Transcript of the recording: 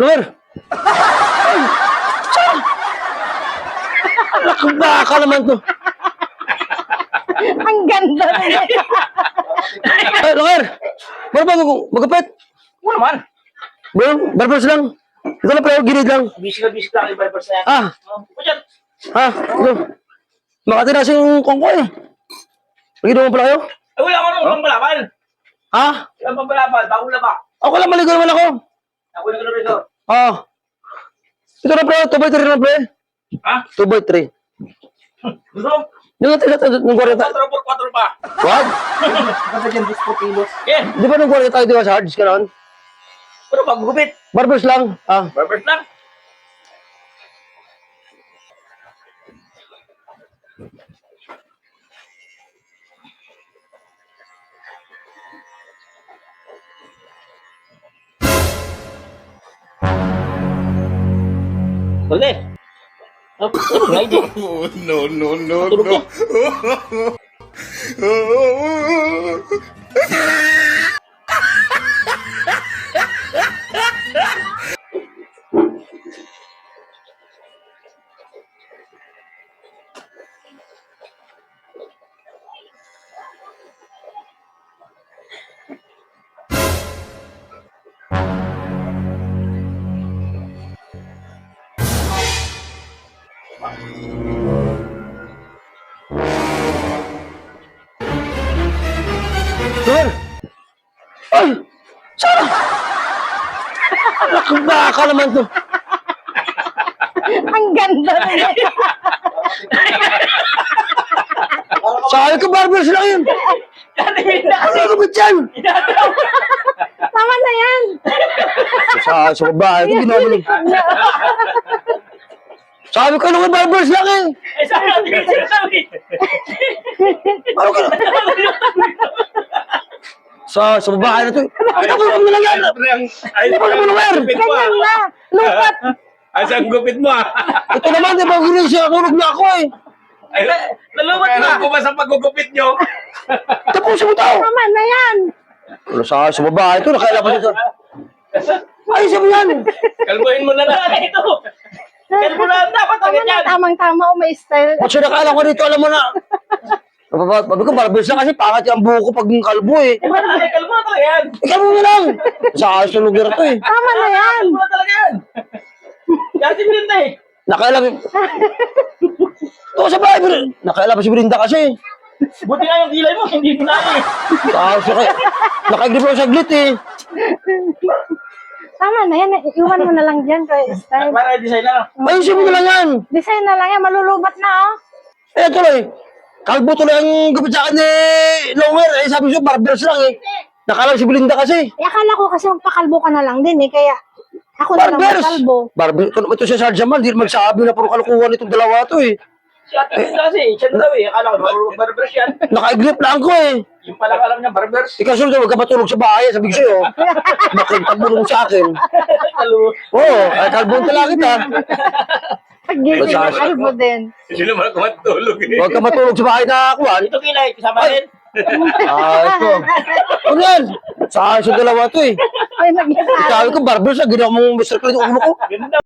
Lumer! Ay! Saan? Nakabaka naman to. Ang ganda niya. Ay, Lumer! Meron ba magkapit? Ano naman? Meron, barbers lang. Ito lang pero gilid lang. Busy lang yung barbers na yan. Ah! O dyan. Ha? Ito. Makatira sa yung kongko eh. Maginom mo pala kayo? Ay, wala ka nung ulang balaban. Ha? Ilang pang balaban, bago na ba? Ako lang, maligo naman ako. Ako na rin ito. Ah. Ito na pre, 2x3 na pre. Ha? 2x3. Gusto mo? Yung nung 40 tayo. 4x4 pa. What? Kasi dyan, 10 kilos. Eh, Di ba nung 40 tayo di ba sa hards ka noon? pero pag-gupit. Barbers lang. Ah. Barbers lang. Boleh. Apa lagi? Oh, no, no, no, Tulog no. ka. Lumer! Ay! Sana! Nakabaka naman to. Ang ganda niya. Sabi ko barbers lang yun. Ano yung gupit yan? Tama na yan. Sa babae ko ginawa mo. Sabi ko nung barbers lang eh. Eh, sana natin sinasabi. Ano ka? Sa babae na to. Ako mo lang yan. Ay, Ano mo Lumer? Ganyan na. Lupat. Ay, saan gupit mo ah? Ito naman, di ba gulis siya? Tulog na ako eh. Ay, nalumat na ako ba sa pagugupit nyo? Tapusin mo tao. Tama na yan. Ano sa babae ito? Nakailaban dito. Ay, sabi yan. Kalbuhin mo na lang ito. Kalbo na dapat ang Tama na. ganyan. Tamang-tama o may style. Ba't siya nakaalam ko dito? Alam mo na. Sabi ko, barbers lang kasi pangat yung buho ko pag kalbo eh. Ay, kalbo na talaga yan. Ikaw mo na lang. Sa ayos ng lugar to eh. Tama na yan. Kalbo na talaga yan. Kasi Belinda eh. Nakailam. Ito sa bahay. Nakailam si Belinda kasi. Buti nga yung kilay mo, hindi mo na eh. Sa ayos na kayo. Nakagrip ako sa glit eh. Tama na yan. Iwan mo na lang dyan kay style. Para design na. Ayusin mo na lang yan. Design na lang yan. Malulubat na oh. Eh, tuloy. Kalbo tuloy ang gupit sa akin ni Longer. Eh, sabi ko, barbers lang eh. Nakailam si Belinda kasi. Eh, akala ko kasi magpakalbo ka na lang din eh. Kaya ako na lang Barbers! magkalbo. Barbers. Ito siya Sarge Jamal. Di magsabi na puro kalukuhan itong dalawa to eh. Si Ate Belinda kasi, siya na daw eh. Akala ko, marunong barbers yan. Naka-grip lang ko eh. Yung pala alam niya, barbers. Ikaw sunod, huwag ka matulog sa bahay. Sabi ko sa'yo, bakit tabulong sa akin? Kalbo. Oo, ay kalbon talaga kita. Pag-gising Basta- ng kalbo din. Hindi naman ako matulog eh. Huwag ka matulog sa bahay na kuhan. Ito kilay, kasama rin. Ito. Ano yan? Sa dalawa to eh. Ay, nag-isari. Sabi ko, barbers, ginawa mong Mr. Clean ulo ko. Ganda.